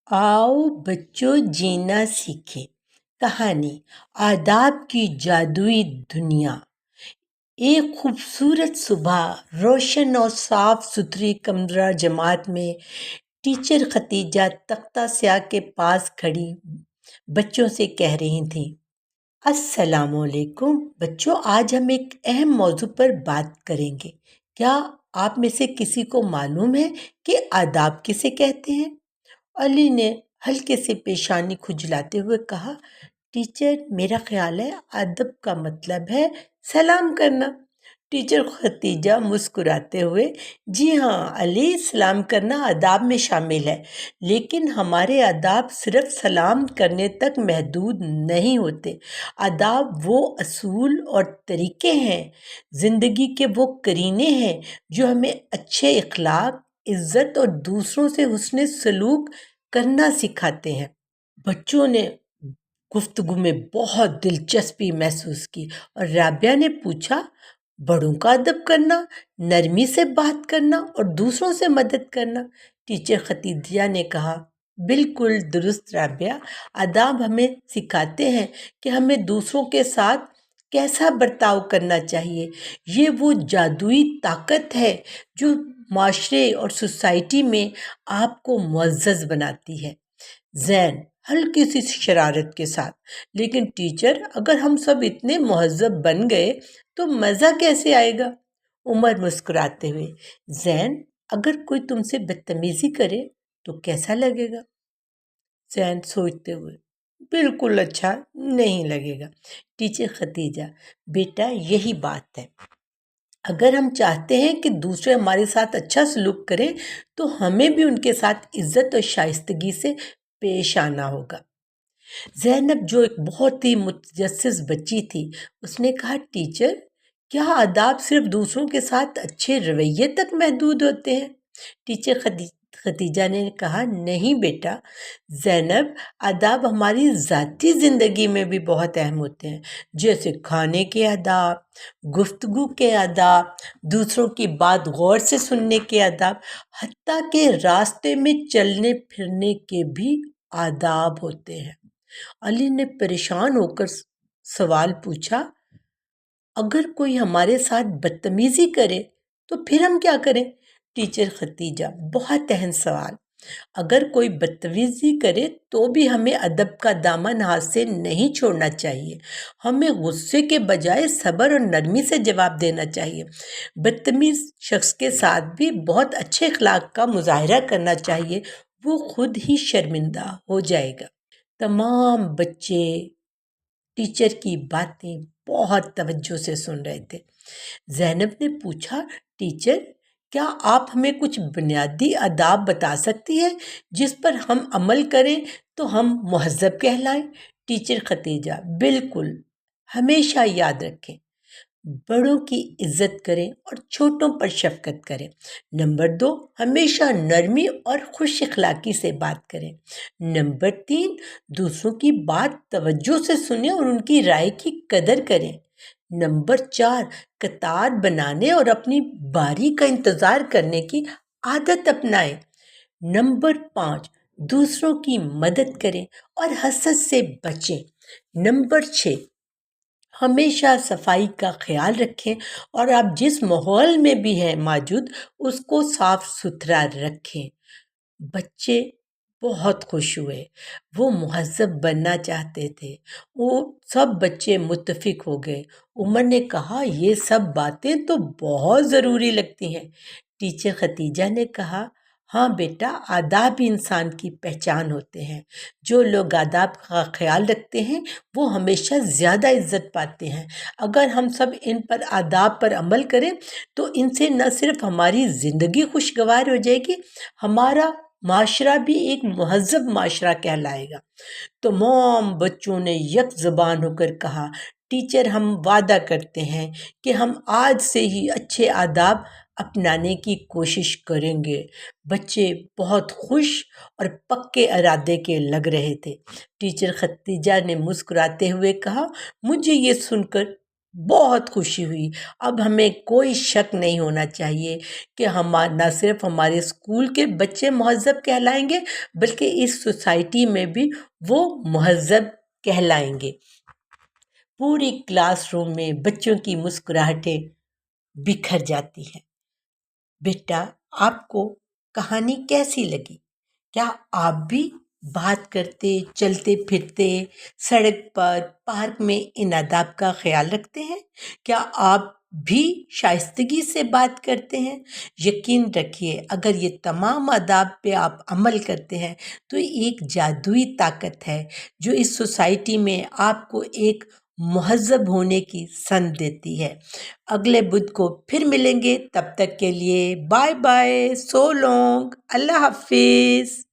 आओ बच्चों जीना सीखें। कहानी आदाब की जादुई दुनिया। एक खूबसूरत सुबह रोशन और साफ सुथरी कमरा जमात में टीचर खतीजा तख्ता स्याह के पास खड़ी बच्चों से कह रही थी, अस्सलामुअलैकुम बच्चों, आज हम एक अहम मौजू पर बात करेंगे। क्या आप में से किसी को मालूम है कि आदाब किसे कहते हैं? अली ने हल्के से पेशानी खुजलाते हुए कहा, टीचर मेरा ख्याल है अदब का मतलब है सलाम करना। टीचर खतीजा मुस्कुराते हुए, जी हाँ अली, सलाम करना आदाब में शामिल है, लेकिन हमारे आदाब सिर्फ सलाम करने तक महदूद नहीं होते। आदाब वो असूल और तरीके हैं, ज़िंदगी के वो करीने हैं जो हमें अच्छे इखलाक, इज़्ज़त और दूसरों से हुस्न सलूक करना सिखाते हैं। बच्चों ने गुफ्तगू में बहुत दिलचस्पी महसूस की और राबिया ने पूछा, बड़ों का अदब करना, नरमी से बात करना और दूसरों से मदद करना? टीचर खतीजा ने कहा, बिल्कुल दुरुस्त राबिया, आदाब हमें सिखाते हैं कि हमें दूसरों के साथ कैसा बर्ताव करना चाहिए। ये वो जादुई ताकत है जो माशरे और सोसाइटी में आपको मुअज़्ज़ज़ बनाती है। ज़ैन हल्की सी शरारत के साथ, लेकिन टीचर अगर हम सब इतने मुहज़्ज़ब बन गए तो मज़ा कैसे आएगा? उमर मुस्कुराते हुए, ज़ैन अगर कोई तुमसे बदतमीज़ी करे तो कैसा लगेगा? ज़ैन सोचते हुए, बिल्कुल अच्छा नहीं लगेगा। टीचर खतीजा, बेटा यही बात है, अगर हम चाहते हैं कि दूसरे हमारे साथ अच्छा सलूक करें तो हमें भी उनके साथ इज़्ज़त और शाइस्तगी से पेश आना होगा। ज़ैनब जो एक बहुत ही मुतजस्सिस बच्ची थी, उसने कहा, टीचर क्या आदाब सिर्फ दूसरों के साथ अच्छे रवैये तक महदूद होते हैं? टीचर खतीजा ने कहा, नहीं बेटा ज़ैनब, आदाब हमारी ज़ाती ज़िंदगी में भी बहुत अहम होते हैं, जैसे खाने के आदाब, गुफ्तगू के आदाब, दूसरों की बात गौर से सुनने के आदाब, हत्ता के रास्ते में चलने फिरने के भी आदाब होते हैं। अली ने परेशान होकर सवाल पूछा, अगर कोई हमारे साथ बदतमीजी करे तो फिर हम क्या करें? टीचर खतीजा, बहुत अहम सवाल। अगर कोई बदतमीजी करे तो भी हमें अदब का दामन हाथ से नहीं छोड़ना चाहिए। हमें गुस्से के बजाय सब्र और नरमी से जवाब देना चाहिए। बदतमीज शख्स के साथ भी बहुत अच्छे अखलाक का मुजाहरा करना चाहिए, वो खुद ही शर्मिंदा हो जाएगा। तमाम बच्चे टीचर की बातें बहुत तवज्जो से सुन रहे थे। ज़ैनब ने पूछा, टीचर क्या आप हमें कुछ बुनियादी आदाब बता सकती हैं जिस पर हम अमल करें तो हम मुहज़्ज़ब कहलाएं? टीचर खतीजा, बिल्कुल, हमेशा याद रखें, बड़ों की इज्जत करें और छोटों पर शफकत करें। नंबर 2, हमेशा नरमी और खुश अखलाकी से बात करें। नंबर 3, दूसरों की बात तवज्जो से सुने और उनकी राय की कदर करें। नंबर 4, कतार बनाने और अपनी बारी का इंतज़ार करने की आदत अपनाएं। नंबर 5, दूसरों की मदद करें और हसद से बचें। नंबर 6, हमेशा सफाई का ख्याल रखें और आप जिस माहौल में भी हैं मौजूद उसको साफ सुथरा रखें। बच्चे बहुत खुश हुए, वो मुहज़्ज़ब बनना चाहते थे। वो सब बच्चे मुत्तफ़िक हो गए। उमर ने कहा, ये सब बातें तो बहुत ज़रूरी लगती हैं। टीचर खतीजा ने कहा, हाँ बेटा, आदाब ही इंसान की पहचान होते हैं। जो लोग आदाब का ख्याल रखते हैं वो हमेशा ज़्यादा इज़्ज़त पाते हैं। अगर हम सब इन पर आदाब पर अमल करें तो इनसे न सिर्फ हमारी ज़िंदगी खुशगवार हो जाएगी, हमारा माशरा भी एक मुहज़्ज़ब माशरा कहलाएगा। तमाम बच्चों ने यक ज़बान होकर कहा, टीचर हम वादा करते हैं कि हम आज से ही अच्छे आदाब अपनाने की कोशिश करेंगे। बच्चे बहुत खुश और पक्के इरादे के लग रहे थे। टीचर खतीजा ने मुस्कुराते हुए कहा, मुझे ये सुनकर بہت خوشی ہوئی۔ اب ہمیں کوئی شک نہیں ہونا چاہیے کہ نہ صرف ہمارے اسکول کے بچے مہذب کہلائیں گے بلکہ اس سوسائٹی میں بھی وہ مہذب کہلائیں گے۔ پوری کلاس روم میں بچوں کی مسکراہٹیں بکھر جاتی ہیں۔ بیٹا، آپ کو کہانی کیسی لگی؟ کیا آپ بھی بات کرتے، چلتے پھرتے، سڑک پر، پارک میں ان آداب کا خیال رکھتے ہیں؟ کیا آپ بھی شائستگی سے بات کرتے ہیں؟ یقین رکھیے، اگر یہ تمام آداب پہ آپ عمل کرتے ہیں تو ایک جادوئی طاقت ہے جو اس سوسائٹی میں آپ کو ایک مہذب ہونے کی سند دیتی ہے۔ اگلے بدھ کو پھر ملیں گے، تب تک کے لیے بائے بائے، سو لانگ، اللہ حافظ۔